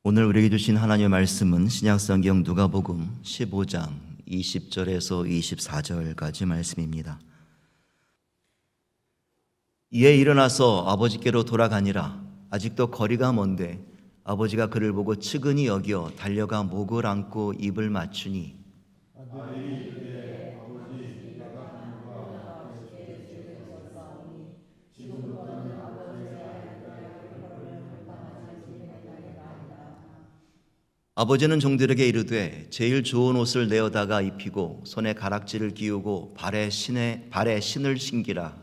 오늘 우리에게 주신 하나님의 말씀은 신약성경 누가복음 15장 20절에서 24절까지 말씀입니다. 이에 일어나서 아버지께로 돌아가니라. 아직도 거리가 먼데 아버지가 그를 보고 측은히 여겨 달려가 목을 안고 입을 맞추니 아버지는 종들에게 이르되 제일 좋은 옷을 내어다가 입히고 손에 가락지를 끼우고 발에 신을 신기라.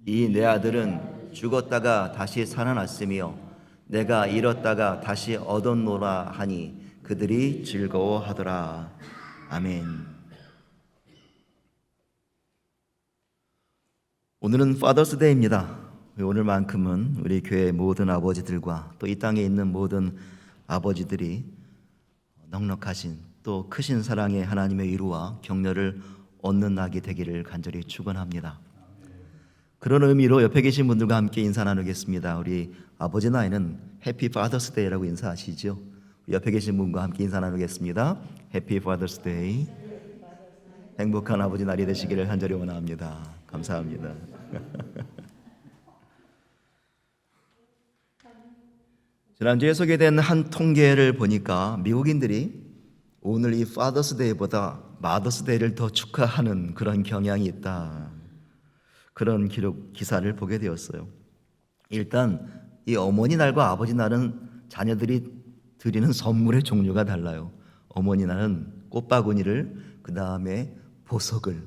이 내 아들은 죽었다가 다시 살아났으며 내가 잃었다가 다시 얻었노라 하니 그들이 즐거워하더라. 아멘. 오늘은 파더스 데이입니다. 오늘만큼은 우리 교회 모든 아버지들과 또 이 땅에 있는 모든 아버지들이 넉넉하신 또 크신 사랑의 하나님의 위로와 격려를 얻는 낙이 되기를 간절히 축원합니다. 그런 의미로 옆에 계신 분들과 함께 인사 나누겠습니다. 우리 아버지 나이는 해피 파더스 데이라고 인사하시죠. 옆에 계신 분과 함께 인사 나누겠습니다. 해피 파더스 데이. 행복한 아버지 날이 되시기를 간절히 원합니다. 감사합니다. 지난주에 소개된 한 통계를 보니까 미국인들이 오늘 이 파더스 데이보다 마더스 데이를 더 축하하는 그런 경향이 있다. 그런 기사를 보게 되었어요. 일단 이 어머니 날과 아버지 날은 자녀들이 드리는 선물의 종류가 달라요. 어머니 날은 꽃바구니를, 그 다음에 보석을,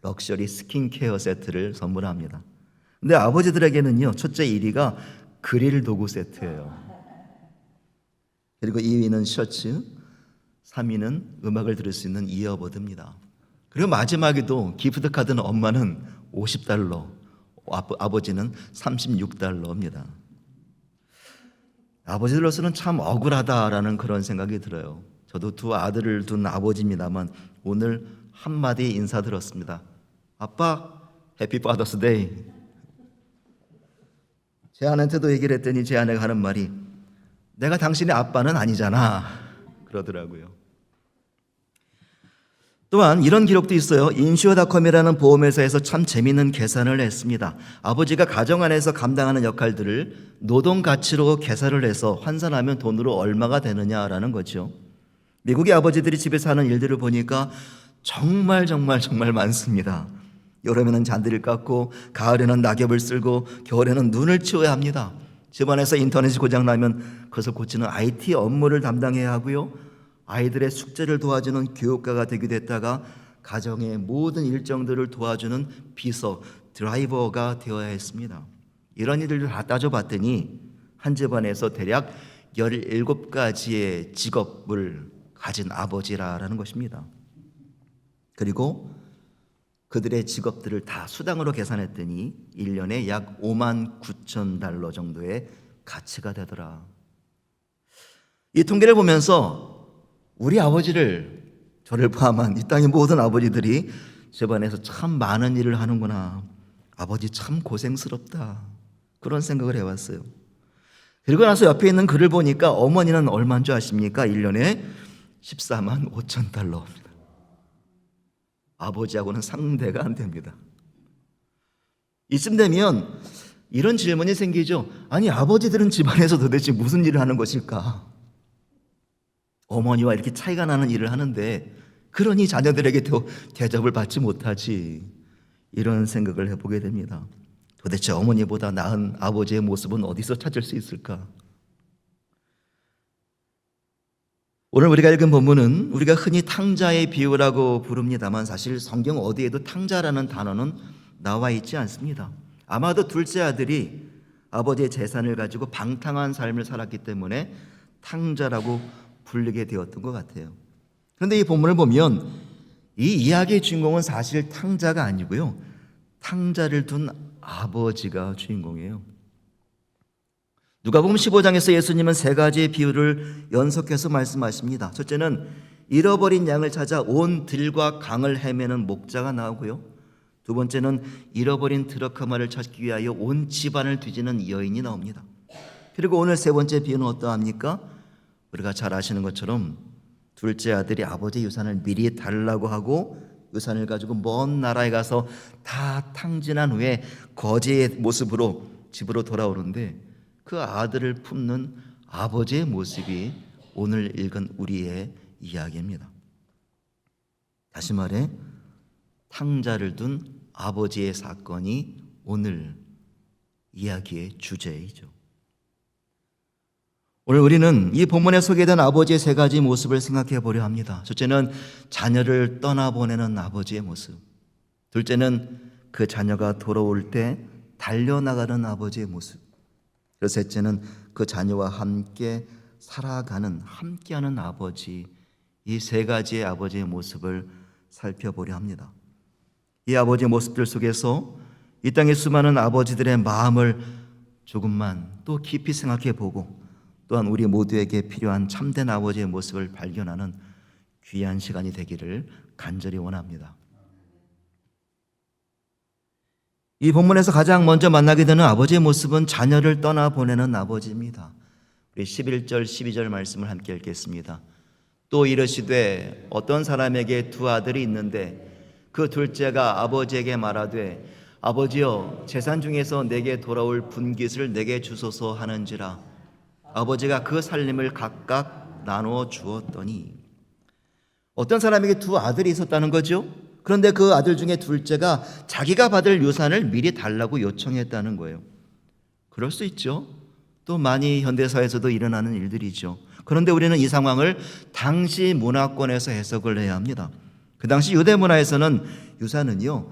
럭셔리 스킨케어 세트를 선물합니다. 근데 아버지들에게는요, 첫째 1위가 그릴 도구 세트예요. 그리고 2위는 셔츠, 3위는 음악을 들을 수 있는 이어버드입니다. 그리고 마지막에도 기프트 카드는 엄마는 $50, 아버지는 $36입니다. 아버지들로서는 참 억울하다라는 그런 생각이 들어요. 저도 두 아들을 둔 아버지입니다만 오늘 한마디 인사 들었습니다. 아빠, 해피 파더스 데이. 제 아내한테도 얘기를 했더니 제 아내가 하는 말이 내가 당신의 아빠는 아니잖아 그러더라고요. 또한 이런 기록도 있어요. 인슈어닷컴이라는 보험회사에서 참 재미있는 계산을 했습니다. 아버지가 가정 안에서 감당하는 역할들을 노동 가치로 계산을 해서 환산하면 돈으로 얼마가 되느냐라는 거죠. 미국의 아버지들이 집에서 하는 일들을 보니까 정말 많습니다. 여름에는 잔디를 깎고, 가을에는 낙엽을 쓸고, 겨울에는 눈을 치워야 합니다. 집안에서 인터넷이 고장나면 그것을 고치는 IT 업무를 담당해야 하고요. 아이들의 숙제를 도와주는 교육가가 되기도 했다가 가정의 모든 일정들을 도와주는 비서, 드라이버가 되어야 했습니다. 이런 일들을 다 따져봤더니 한 집안에서 대략 17가지의 직업을 가진 아버지라는 것입니다. 그리고 그들의 직업들을 다 수당으로 계산했더니 1년에 약 $59,000 정도의 가치가 되더라. 이 통계를 보면서 우리 아버지를, 저를 포함한 이 땅의 모든 아버지들이 집안에서 참 많은 일을 하는구나. 아버지 참 고생스럽다. 그런 생각을 해왔어요. 그리고 나서 옆에 있는 글을 보니까 어머니는 얼마인 줄 아십니까? 1년에 $145,000입니다. 아버지하고는 상대가 안 됩니다. 이쯤 되면 이런 질문이 생기죠. 아니, 아버지들은 집안에서 도대체 무슨 일을 하는 것일까? 어머니와 이렇게 차이가 나는 일을 하는데 그러니 자녀들에게 더 대접을 받지 못하지. 이런 생각을 해보게 됩니다. 도대체 어머니보다 나은 아버지의 모습은 어디서 찾을 수 있을까? 오늘 우리가 읽은 본문은 우리가 흔히 탕자의 비유라고 부릅니다만 사실 성경 어디에도 탕자라는 단어는 나와 있지 않습니다. 아마도 둘째 아들이 아버지의 재산을 가지고 방탕한 삶을 살았기 때문에 탕자라고 불리게 되었던 것 같아요. 그런데 이 본문을 보면 이 이야기의 주인공은 사실 탕자가 아니고요, 탕자를 둔 아버지가 주인공이에요. 누가복음 15장에서 예수님은 3가지의 비유를 연속해서 말씀하십니다. 첫째는 잃어버린 양을 찾아 온 들과 강을 헤매는 목자가 나오고요, 두 번째는 잃어버린 드러크마를 찾기 위하여 온 집안을 뒤지는 여인이 나옵니다. 그리고 오늘 세 번째 비유는 어떠합니까? 우리가 잘 아시는 것처럼 둘째 아들이 아버지의 유산을 미리 달라고 하고 유산을 가지고 먼 나라에 가서 다 탕진한 후에 거지의 모습으로 집으로 돌아오는데 그 아들을 품는 아버지의 모습이 오늘 읽은 우리의 이야기입니다. 다시 말해 탕자를 둔 아버지의 사건이 오늘 이야기의 주제이죠. 오늘 우리는 이 본문에 소개된 아버지의 세 가지 모습을 생각해 보려 합니다. 첫째는 자녀를 떠나보내는 아버지의 모습. 둘째는 그 자녀가 돌아올 때 달려나가는 아버지의 모습. 그리고 셋째는 그 자녀와 함께 살아가는, 함께하는 아버지. 이 세 가지의 아버지의 모습을 살펴보려 합니다. 이 아버지의 모습들 속에서 이 땅의 수많은 아버지들의 마음을 조금만 또 깊이 생각해 보고 또한 우리 모두에게 필요한 참된 아버지의 모습을 발견하는 귀한 시간이 되기를 간절히 원합니다. 이 본문에서 가장 먼저 만나게 되는 아버지의 모습은 자녀를 떠나보내는 아버지입니다. 우리 11절 12절 말씀을 함께 읽겠습니다. 또 이르시되 어떤 사람에게 두 아들이 있는데 그 둘째가 아버지에게 말하되 아버지여 재산 중에서 내게 돌아올 분깃을 내게 주소서 하는지라. 아버지가 그 살림을 각각 나누어 주었더니 어떤 사람에게 두 아들이 있었다는 거죠. 그런데 그 아들 중에 둘째가 자기가 받을 유산을 미리 달라고 요청했다는 거예요. 그럴 수 있죠. 또 많이 현대사에서도 일어나는 일들이죠. 그런데 우리는 이 상황을 당시 문화권에서 해석을 해야 합니다. 그 당시 유대 문화에서는 유산은요,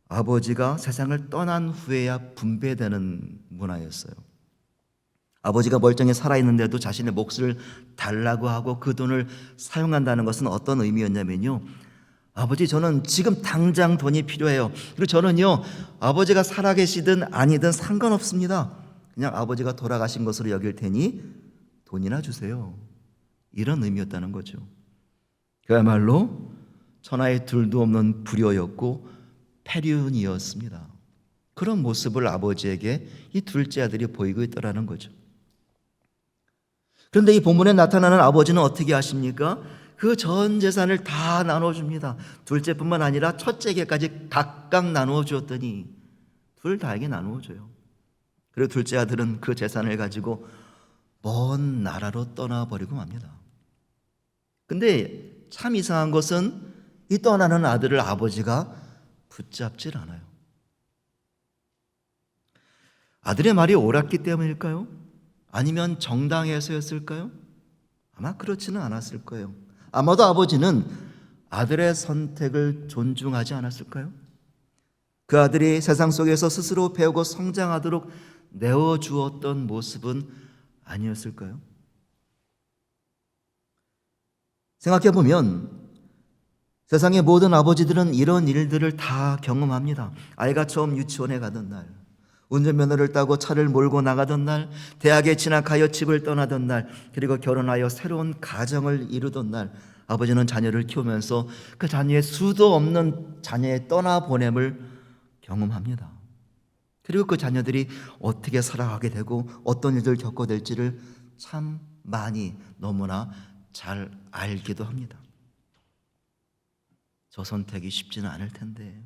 아버지가 세상을 떠난 후에야 분배되는 문화였어요. 아버지가 멀쩡히 살아있는데도 자신의 몫을 달라고 하고 그 돈을 사용한다는 것은 어떤 의미였냐면요, 아버지 저는 지금 당장 돈이 필요해요. 그리고 저는요 아버지가 살아계시든 아니든 상관없습니다. 그냥 아버지가 돌아가신 것으로 여길 테니 돈이나 주세요. 이런 의미였다는 거죠. 그야말로 천하에 둘도 없는 불효였고 폐륜이었습니다. 그런 모습을 아버지에게 이 둘째 아들이 보이고 있더라는 거죠. 그런데 이 본문에 나타나는 아버지는 어떻게 하십니까? 그 전 재산을 다 나눠줍니다. 둘째뿐만 아니라 첫째에게까지 각각 나누어 주었더니 둘 다에게 나누어 줘요. 그리고 둘째 아들은 그 재산을 가지고 먼 나라로 떠나버리고 맙니다. 근데 참 이상한 것은 이 떠나는 아들을 아버지가 붙잡질 않아요. 아들의 말이 옳았기 때문일까요? 아니면 정당해서였을까요? 아마 그렇지는 않았을 거예요. 아마도 아버지는 아들의 선택을 존중하지 않았을까요? 그 아들이 세상 속에서 스스로 배우고 성장하도록 내어주었던 모습은 아니었을까요? 생각해보면 세상의 모든 아버지들은 이런 일들을 다 경험합니다. 아이가 처음 유치원에 가던 날, 운전면허를 따고 차를 몰고 나가던 날, 대학에 진학하여 집을 떠나던 날, 그리고 결혼하여 새로운 가정을 이루던 날, 아버지는 자녀를 키우면서 그 자녀의 수도 없는 자녀의 떠나보냄을 경험합니다. 그리고 그 자녀들이 어떻게 살아가게 되고 어떤 일들을 겪게 될지를 참 많이 너무나 잘 알기도 합니다. 저 선택이 쉽지는 않을 텐데,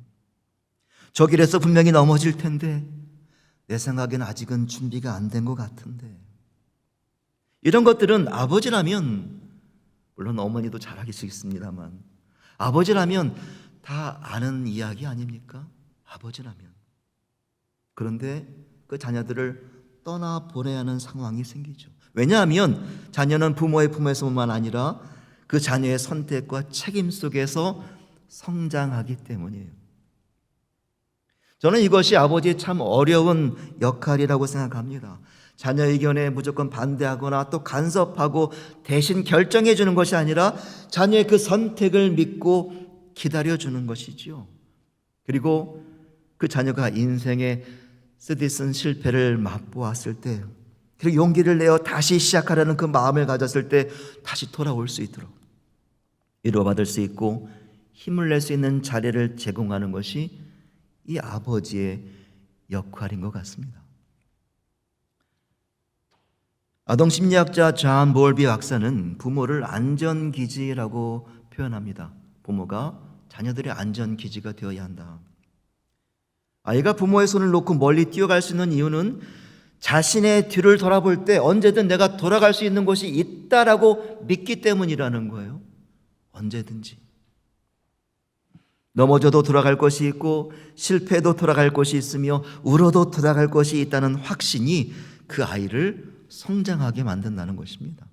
저 길에서 분명히 넘어질 텐데, 내 생각에는 아직은 준비가 안 된 것 같은데, 이런 것들은 아버지라면, 물론 어머니도 잘 알겠습니다만, 아버지라면 다 아는 이야기 아닙니까? 아버지라면. 그런데 그 자녀들을 떠나보내야 하는 상황이 생기죠. 왜냐하면 자녀는 부모의 품에서만 아니라 그 자녀의 선택과 책임 속에서 성장하기 때문이에요. 저는 이것이 아버지의 참 어려운 역할이라고 생각합니다. 자녀 의견에 무조건 반대하거나 또 간섭하고 대신 결정해 주는 것이 아니라 자녀의 그 선택을 믿고 기다려주는 것이지요. 그리고 그 자녀가 인생의 쓰디쓴 실패를 맛보았을 때, 그리고 용기를 내어 다시 시작하려는 그 마음을 가졌을 때 다시 돌아올 수 있도록 위로받을 수 있고 힘을 낼 수 있는 자리를 제공하는 것이 이 아버지의 역할인 것 같습니다. 아동심리학자 존 볼비 박사는 부모를 안전기지라고 표현합니다. 부모가 자녀들의 안전기지가 되어야 한다. 아이가 부모의 손을 놓고 멀리 뛰어갈 수 있는 이유는 자신의 뒤를 돌아볼 때 언제든 내가 돌아갈 수 있는 곳이 있다라고 믿기 때문이라는 거예요. 언제든지. 넘어져도 돌아갈 곳이 있고 실패해도 돌아갈 곳이 있으며 울어도 돌아갈 곳이 있다는 확신이 그 아이를 성장하게 만든다는 것입니다.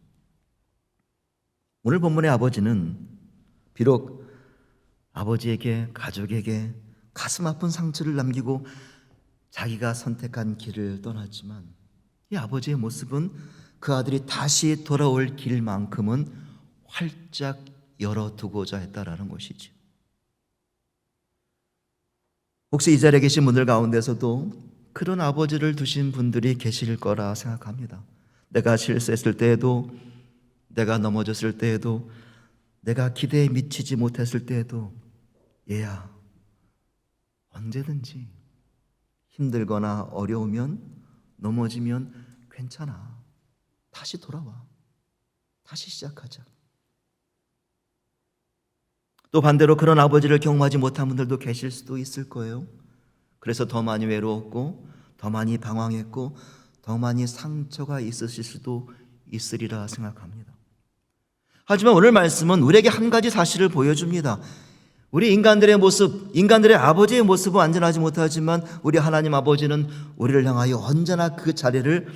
오늘 본문의 아버지는 비록 아버지에게, 가족에게 가슴 아픈 상처를 남기고 자기가 선택한 길을 떠났지만 이 아버지의 모습은 그 아들이 다시 돌아올 길만큼은 활짝 열어두고자 했다라는 것이죠. 혹시 이 자리에 계신 분들 가운데서도 그런 아버지를 두신 분들이 계실 거라 생각합니다. 내가 실수했을 때에도, 내가 넘어졌을 때에도, 내가 기대에 미치지 못했을 때에도 얘야, 언제든지 힘들거나 어려우면, 넘어지면 괜찮아. 다시 돌아와. 다시 시작하자. 또 반대로 그런 아버지를 경험하지 못한 분들도 계실 수도 있을 거예요. 그래서 더 많이 외로웠고, 더 많이 방황했고, 더 많이 상처가 있으실 수도 있으리라 생각합니다. 하지만 오늘 말씀은 우리에게 한 가지 사실을 보여줍니다. 우리 인간들의 모습, 인간들의 아버지의 모습은 완전하지 못하지만 우리 하나님 아버지는 우리를 향하여 언제나 그 자리를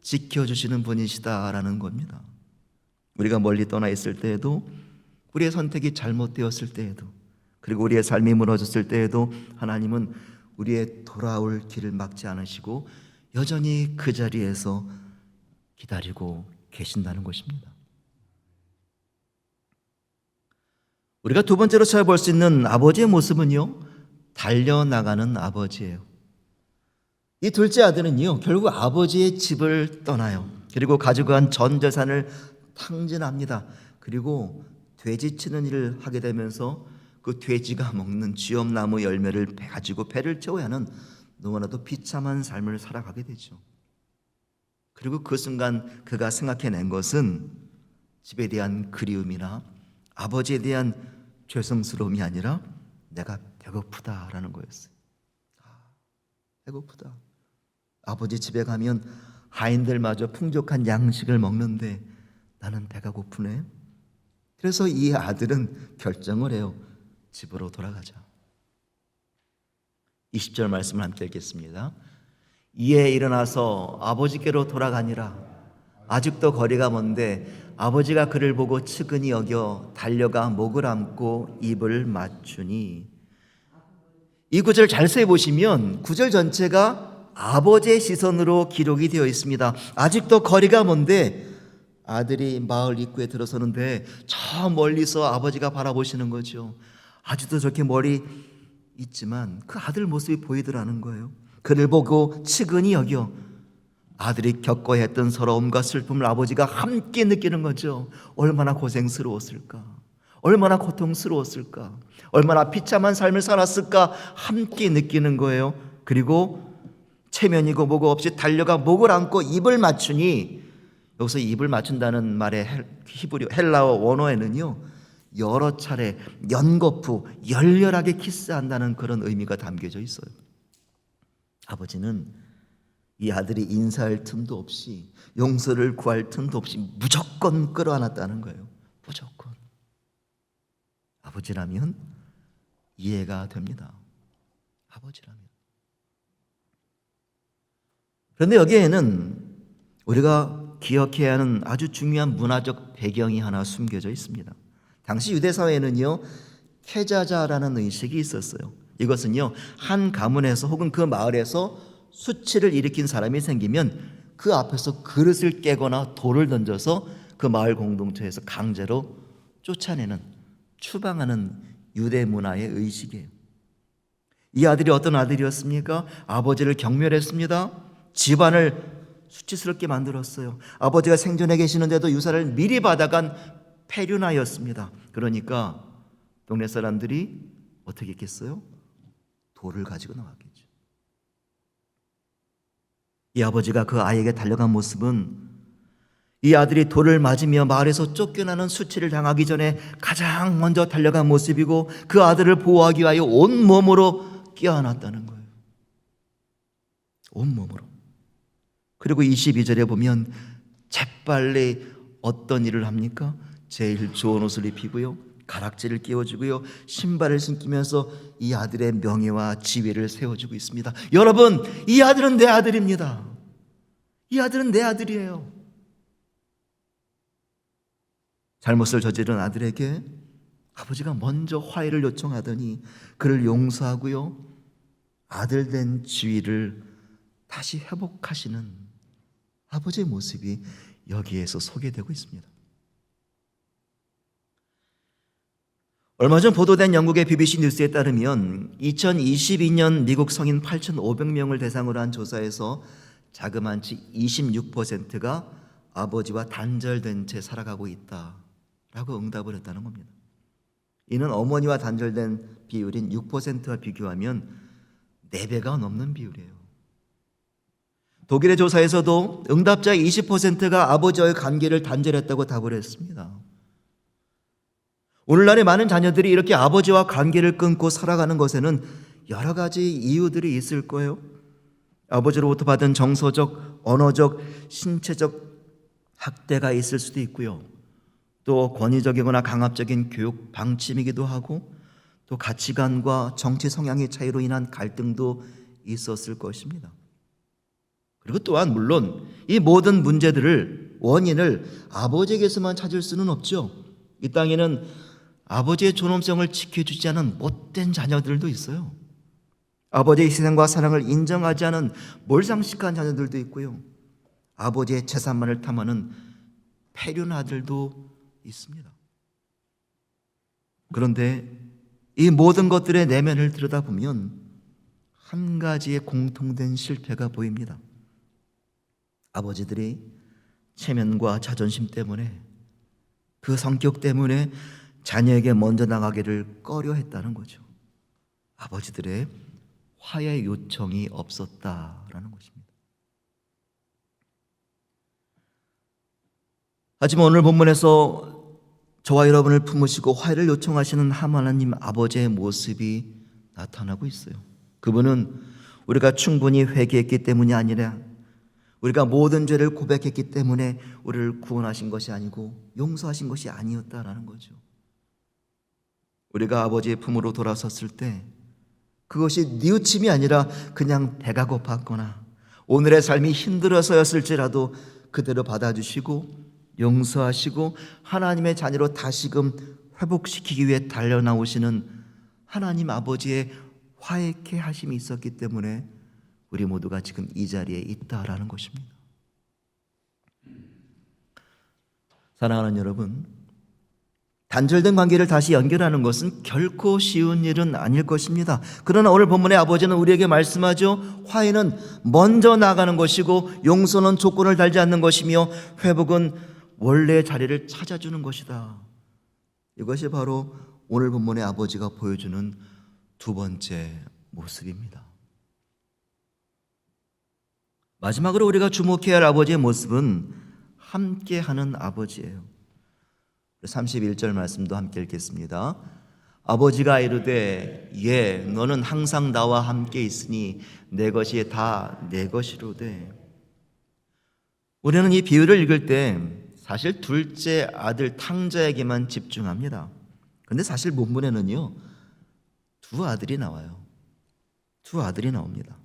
지켜주시는 분이시다라는 겁니다. 우리가 멀리 떠나 있을 때에도, 우리의 선택이 잘못되었을 때에도, 그리고 우리의 삶이 무너졌을 때에도 하나님은 우리의 돌아올 길을 막지 않으시고 여전히 그 자리에서 기다리고 계신다는 것입니다. 우리가 두 번째로 찾아볼 수 있는 아버지의 모습은요, 달려나가는 아버지예요. 이 둘째 아들은요, 결국 아버지의 집을 떠나요. 그리고 가지고 간 전 재산을 탕진합니다. 그리고 돼지 치는 일을 하게 되면서 그 돼지가 먹는 쥐엄나무 열매를 가지고 배를 채워야 하는 너무나도 비참한 삶을 살아가게 되죠. 그리고 그 순간 그가 생각해낸 것은 집에 대한 그리움이나 아버지에 대한 죄송스러움이 아니라 내가 배고프다라는 거였어요. 배고프다. 아버지 집에 가면 하인들마저 풍족한 양식을 먹는데 나는 배가 고프네. 그래서 이 아들은 결정을 해요. 집으로 돌아가자. 20절 말씀을 함께 읽겠습니다. 이에 일어나서 아버지께로 돌아가니라. 아직도 거리가 먼데 아버지가 그를 보고 측은히 여겨 달려가 목을 안고 입을 맞추니. 이 구절 자세히 보시면 구절 전체가 아버지의 시선으로 기록이 되어 있습니다. 아직도 거리가 먼데 아들이 마을 입구에 들어서는데 저 멀리서 아버지가 바라보시는 거죠. 아직도 저렇게 멀리 있지만 그 아들 모습이 보이더라는 거예요. 그를 보고 측은히 여겨 아들이 겪어야 했던 서러움과 슬픔을 아버지가 함께 느끼는 거죠. 얼마나 고생스러웠을까, 얼마나 고통스러웠을까, 얼마나 비참한 삶을 살았을까 함께 느끼는 거예요. 그리고 체면이고 뭐고 없이 달려가 목을 안고 입을 맞추니, 여기서 입을 맞춘다는 말의 히브리 헬라어 원어에는요, 여러 차례 연거푸 열렬하게 키스한다는 그런 의미가 담겨져 있어요. 아버지는 이 아들이 인사할 틈도 없이, 용서를 구할 틈도 없이 무조건 끌어안았다는 거예요. 무조건. 아버지라면 이해가 됩니다. 아버지라면. 그런데 여기에는 우리가 기억해야 하는 아주 중요한 문화적 배경이 하나 숨겨져 있습니다. 당시 유대 사회에는요, 태자자라는 의식이 있었어요. 이것은요, 한 가문에서 혹은 그 마을에서 수치를 일으킨 사람이 생기면 그 앞에서 그릇을 깨거나 돌을 던져서 그 마을 공동체에서 강제로 쫓아내는, 추방하는 유대 문화의 의식이에요. 이 아들이 어떤 아들이었습니까? 아버지를 경멸했습니다. 집안을 수치스럽게 만들었어요. 아버지가 생존해 계시는데도 유산을 미리 받아간 폐륜아였습니다. 그러니까 동네 사람들이 어떻게 했겠어요? 돌을 가지고 나왔겠죠. 이 아버지가 그 아이에게 달려간 모습은 이 아들이 돌을 맞으며 마을에서 쫓겨나는 수치를 당하기 전에 가장 먼저 달려간 모습이고, 그 아들을 보호하기 위하여 온몸으로 끼어안았다는 거예요. 온몸으로. 그리고 22절에 보면 재빨리 어떤 일을 합니까? 제일 좋은 옷을 입히고요, 가락지를 끼워주고요, 신발을 신기면서 이 아들의 명예와 지위를 세워주고 있습니다. 여러분, 이 아들은 내 아들입니다. 이 아들은 내 아들이에요. 잘못을 저지른 아들에게 아버지가 먼저 화해를 요청하더니 그를 용서하고요, 아들 된 지위를 다시 회복하시는 아버지의 모습이 여기에서 소개되고 있습니다. 얼마 전 보도된 영국의 BBC 뉴스에 따르면 2022년 미국 성인 8,500명을 대상으로 한 조사에서 자그마치 26%가 아버지와 단절된 채 살아가고 있다라고 응답을 했다는 겁니다. 이는 어머니와 단절된 비율인 6%와 비교하면 4배가 넘는 비율이에요. 독일의 조사에서도 응답자의 20%가 아버지와의 관계를 단절했다고 답을 했습니다. 오늘날의 많은 자녀들이 이렇게 아버지와 관계를 끊고 살아가는 것에는 여러 가지 이유들이 있을 거예요. 아버지로부터 받은 정서적, 언어적, 신체적 학대가 있을 수도 있고요, 또 권위적이거나 강압적인 교육 방침이기도 하고, 또 가치관과 정치 성향의 차이로 인한 갈등도 있었을 것입니다. 그리고 또한 물론 이 모든 문제들을, 원인을 아버지에게서만 찾을 수는 없죠. 이 땅에는 아버지의 존엄성을 지켜주지 않은 못된 자녀들도 있어요. 아버지의 희생과 사랑을 인정하지 않은 몰상식한 자녀들도 있고요, 아버지의 재산만을 탐하는 폐륜 아들도 있습니다. 그런데 이 모든 것들의 내면을 들여다보면 한 가지의 공통된 실패가 보입니다. 아버지들이 체면과 자존심 때문에, 그 성격 때문에 자녀에게 먼저 나가기를 꺼려했다는 거죠. 아버지들의 화해 요청이 없었다라는 것입니다. 하지만 오늘 본문에서 저와 여러분을 품으시고 화해를 요청하시는 하나님 아버지의 모습이 나타나고 있어요. 그분은 우리가 충분히 회개했기 때문이 아니라 우리가 모든 죄를 고백했기 때문에 우리를 구원하신 것이 아니고 용서하신 것이 아니었다라는 거죠. 우리가 아버지의 품으로 돌아섰을 때 그것이 뉘우침이 아니라 그냥 배가 고팠거나 오늘의 삶이 힘들어서였을지라도 그대로 받아주시고 용서하시고 하나님의 자녀로 다시금 회복시키기 위해 달려나오시는 하나님 아버지의 화해케 하심이 있었기 때문에 우리 모두가 지금 이 자리에 있다라는 것입니다. 사랑하는 여러분, 단절된 관계를 다시 연결하는 것은 결코 쉬운 일은 아닐 것입니다. 그러나 오늘 본문의 아버지는 우리에게 말씀하죠. 화해는 먼저 나가는 것이고 용서는 조건을 달지 않는 것이며 회복은 원래의 자리를 찾아주는 것이다. 이것이 바로 오늘 본문의 아버지가 보여주는 두 번째 모습입니다. 마지막으로 우리가 주목해야 할 아버지의 모습은 함께하는 아버지예요. 31절 말씀도 함께 읽겠습니다. 아버지가 이르되 예 너는 항상 나와 함께 있으니 내 것이 다 내 것이로되. 우리는 이 비유를 읽을 때 사실 둘째 아들 탕자에게만 집중합니다. 그런데 사실 본문에는요 두 아들이 나와요. 두 아들이 나옵니다.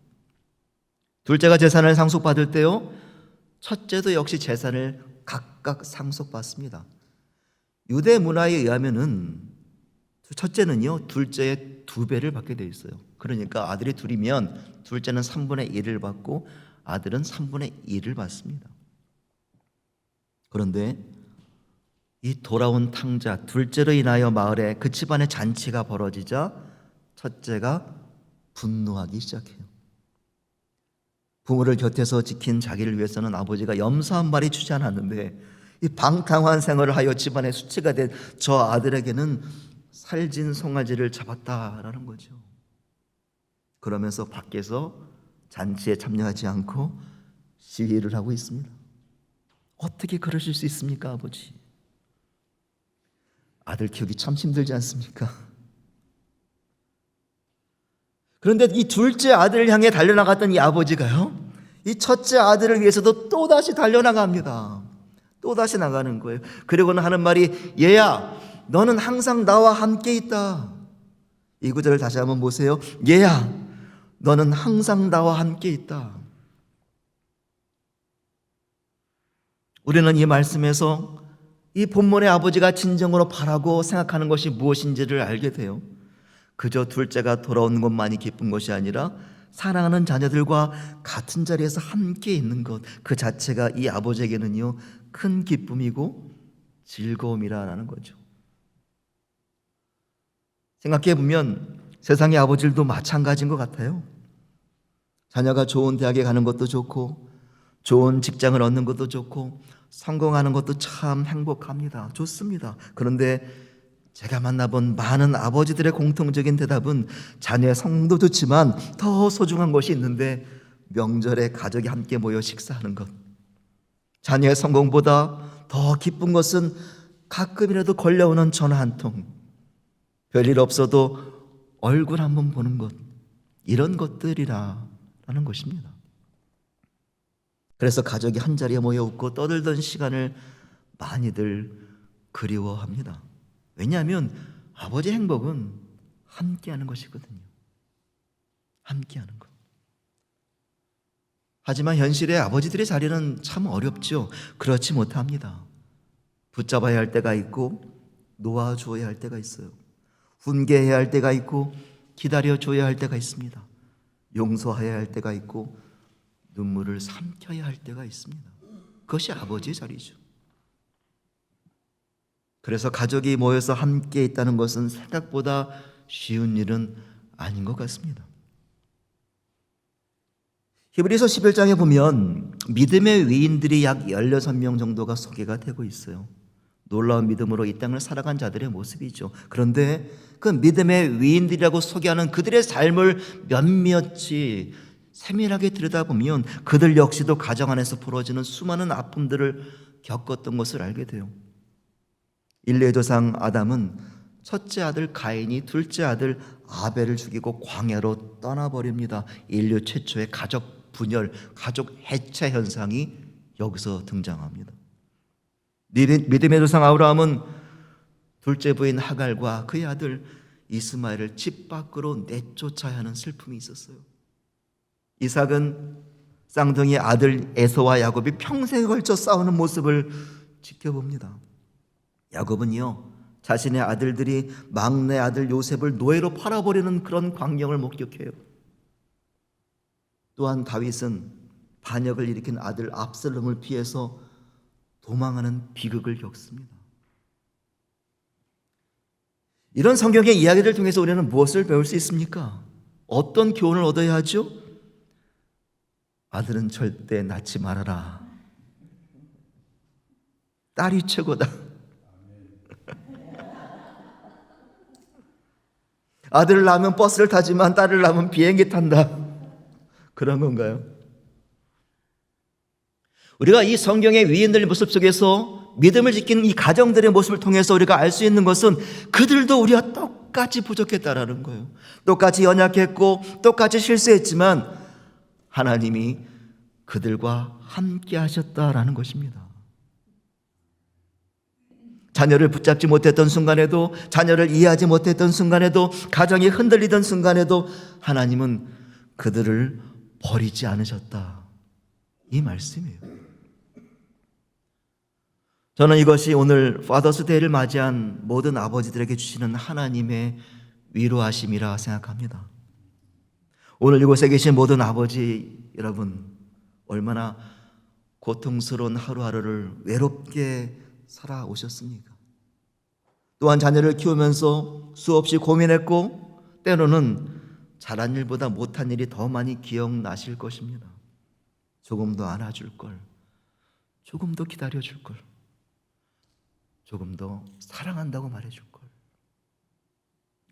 둘째가 재산을 상속받을 때요 첫째도 역시 재산을 각각 상속받습니다. 유대 문화에 의하면은 첫째는요 둘째의 2배를 받게 돼 있어요. 그러니까 아들이 둘이면 둘째는 3분의 1을 받고 아들은 3분의 1을 받습니다. 그런데 이 돌아온 탕자 둘째로 인하여 마을에 그 집안의 잔치가 벌어지자 첫째가 분노하기 시작해요. 부모를 곁에서 지킨 자기를 위해서는 아버지가 염소 한 마리 주지 않았는데 이 방탕한 생활을 하여 집안의 수치가 된 저 아들에게는 살진 송아지를 잡았다라는 거죠. 그러면서 밖에서 잔치에 참여하지 않고 시위를 하고 있습니다. 어떻게 그러실 수 있습니까, 아버지? 아들 키우기 참 힘들지 않습니까? 그런데 이 둘째 아들을 향해 달려나갔던 이 아버지가요, 이 첫째 아들을 위해서도 또다시 달려나갑니다. 또다시 나가는 거예요. 그리고는 하는 말이, 얘야, 너는 항상 나와 함께 있다. 이 구절을 다시 한번 보세요. 얘야, 너는 항상 나와 함께 있다. 우리는 이 말씀에서 이 본문의 아버지가 진정으로 바라고 생각하는 것이 무엇인지를 알게 돼요. 그저 둘째가 돌아오는 것만이 기쁜 것이 아니라 사랑하는 자녀들과 같은 자리에서 함께 있는 것, 그 자체가 이 아버지에게는요, 큰 기쁨이고 즐거움이라는 거죠. 생각해 보면 세상의 아버지들도 마찬가지인 것 같아요. 자녀가 좋은 대학에 가는 것도 좋고, 좋은 직장을 얻는 것도 좋고, 성공하는 것도 참 행복합니다. 좋습니다. 그런데 제가 만나본 많은 아버지들의 공통적인 대답은 자녀의 성공도 좋지만 더 소중한 것이 있는데, 명절에 가족이 함께 모여 식사하는 것. 자녀의 성공보다 더 기쁜 것은 가끔이라도 걸려오는 전화 한 통, 별일 없어도 얼굴 한번 보는 것, 이런 것들이라는 것입니다. 그래서 가족이 한자리에 모여 웃고 떠들던 시간을 많이들 그리워합니다. 왜냐하면 아버지의 행복은 함께하는 것이거든요. 함께하는 것. 하지만 현실의 아버지들의 자리는 참 어렵죠. 그렇지 못합니다. 붙잡아야 할 때가 있고 놓아주어야 할 때가 있어요. 훈계해야 할 때가 있고 기다려줘야 할 때가 있습니다. 용서해야 할 때가 있고 눈물을 삼켜야 할 때가 있습니다. 그것이 아버지의 자리죠. 그래서 가족이 모여서 함께 있다는 것은 생각보다 쉬운 일은 아닌 것 같습니다. 히브리서 11장에 보면 믿음의 위인들이 약 16명 정도가 소개가 되고 있어요. 놀라운 믿음으로 이 땅을 살아간 자들의 모습이죠. 그런데 그 믿음의 위인들이라고 소개하는 그들의 삶을 몇몇이 세밀하게 들여다보면 그들 역시도 가정 안에서 벌어지는 수많은 아픔들을 겪었던 것을 알게 돼요. 인류의 조상 아담은 첫째 아들 가인이 둘째 아들 아벨을 죽이고 광야로 떠나버립니다. 인류 최초의 가족 분열, 가족 해체 현상이 여기서 등장합니다. 믿음의 조상 아브라함은 둘째 부인 하갈과 그의 아들 이스마엘을 집 밖으로 내쫓아야 하는 슬픔이 있었어요. 이삭은 쌍둥이 아들 에서와 야곱이 평생에 걸쳐 싸우는 모습을 지켜봅니다. 야곱은요, 자신의 아들들이 막내 아들 요셉을 노예로 팔아버리는 그런 광경을 목격해요. 또한 다윗은 반역을 일으킨 아들 압살롬을 피해서 도망하는 비극을 겪습니다. 이런 성경의 이야기를 통해서 우리는 무엇을 배울 수 있습니까? 어떤 교훈을 얻어야 하죠? 아들은 절대 낳지 말아라. 딸이 최고다. 아들을 낳으면 버스를 타지만 딸을 낳으면 비행기 탄다. 그런 건가요? 우리가 이 성경의 위인들의 모습 속에서 믿음을 지키는 이 가정들의 모습을 통해서 우리가 알 수 있는 것은 그들도 우리와 똑같이 부족했다라는 거예요. 똑같이 연약했고 똑같이 실수했지만 하나님이 그들과 함께 하셨다라는 것입니다. 자녀를 붙잡지 못했던 순간에도, 자녀를 이해하지 못했던 순간에도, 가정이 흔들리던 순간에도 하나님은 그들을 버리지 않으셨다. 이 말씀이에요. 저는 이것이 오늘 파더스 데이를 맞이한 모든 아버지들에게 주시는 하나님의 위로하심이라 생각합니다. 오늘 이곳에 계신 모든 아버지 여러분, 얼마나 고통스러운 하루하루를 외롭게 살아오셨습니까? 또한 자녀를 키우면서 수없이 고민했고 때로는 잘한 일보다 못한 일이 더 많이 기억나실 것입니다. 조금 더 안아줄 걸, 조금 더 기다려줄 걸, 조금 더 사랑한다고 말해줄 걸,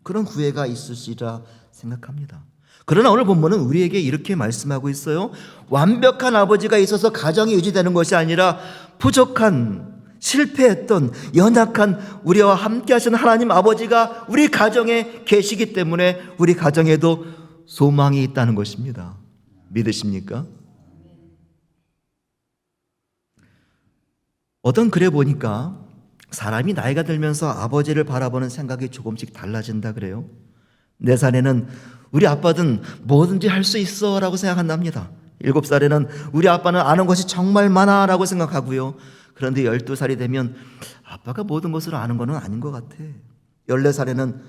그런 후회가 있으시리라 생각합니다. 그러나 오늘 본문은 우리에게 이렇게 말씀하고 있어요. 완벽한 아버지가 있어서 가정이 유지되는 것이 아니라 부족한, 실패했던, 연약한 우리와 함께 하시는 하나님 아버지가 우리 가정에 계시기 때문에 우리 가정에도 소망이 있다는 것입니다. 믿으십니까? 어떤 글에 보니까 사람이 나이가 들면서 아버지를 바라보는 생각이 조금씩 달라진다 그래요. 4살에는 우리 아빠든 뭐든지 할 수 있어 라고 생각한답니다. 7살에는 우리 아빠는 아는 것이 정말 많아 라고 생각하고요. 그런데 12살이 되면 아빠가 모든 것을 아는 것은 아닌 것 같아. 14살에는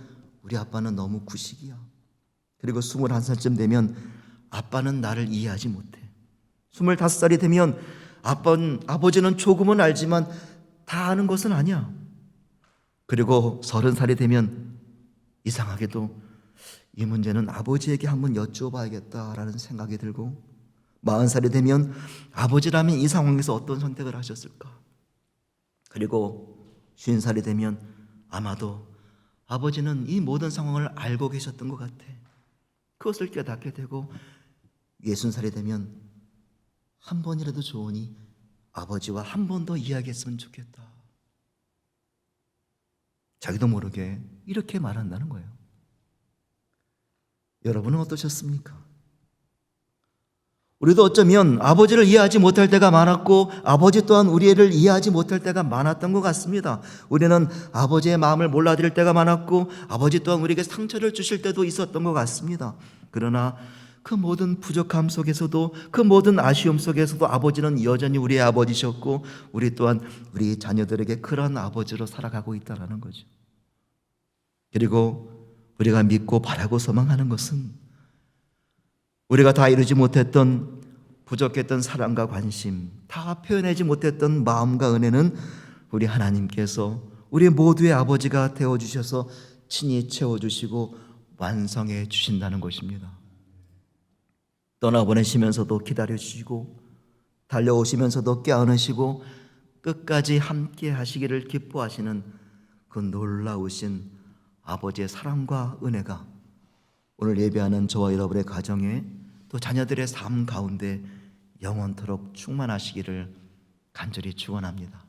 우리 아빠는 너무 구식이야. 그리고 21살쯤 되면 아빠는 나를 이해하지 못해. 25살이 되면 아버지는 조금은 알지만 다 아는 것은 아니야. 그리고 30살이 되면 이상하게도 이 문제는 아버지에게 한번 여쭤봐야겠다라는 생각이 들고, 40살이 되면 아버지라면 이 상황에서 어떤 선택을 하셨을까? 그리고 50살이 되면 아마도 아버지는 이 모든 상황을 알고 계셨던 것 같아. 그것을 깨닫게 되고 60살이 되면 한 번이라도 좋으니 아버지와 한 번 더 이야기했으면 좋겠다. 자기도 모르게 이렇게 말한다는 거예요. 여러분은 어떠셨습니까? 우리도 어쩌면 아버지를 이해하지 못할 때가 많았고 아버지 또한 우리를 이해하지 못할 때가 많았던 것 같습니다. 우리는 아버지의 마음을 몰라드릴 때가 많았고 아버지 또한 우리에게 상처를 주실 때도 있었던 것 같습니다. 그러나 그 모든 부족함 속에서도, 그 모든 아쉬움 속에서도 아버지는 여전히 우리의 아버지셨고 우리 또한 우리 자녀들에게 그런 아버지로 살아가고 있다는 거죠. 그리고 우리가 믿고 바라고 소망하는 것은 우리가 다 이루지 못했던, 부족했던 사랑과 관심, 다 표현하지 못했던 마음과 은혜는 우리 하나님께서 우리 모두의 아버지가 되어주셔서 친히 채워주시고 완성해 주신다는 것입니다. 떠나보내시면서도 기다려주시고 달려오시면서도 껴안으시고 끝까지 함께 하시기를 기뻐하시는 그 놀라우신 아버지의 사랑과 은혜가 오늘 예배하는 저와 여러분의 가정에 또 자녀들의 삶 가운데 영원토록 충만하시기를 간절히 축원합니다.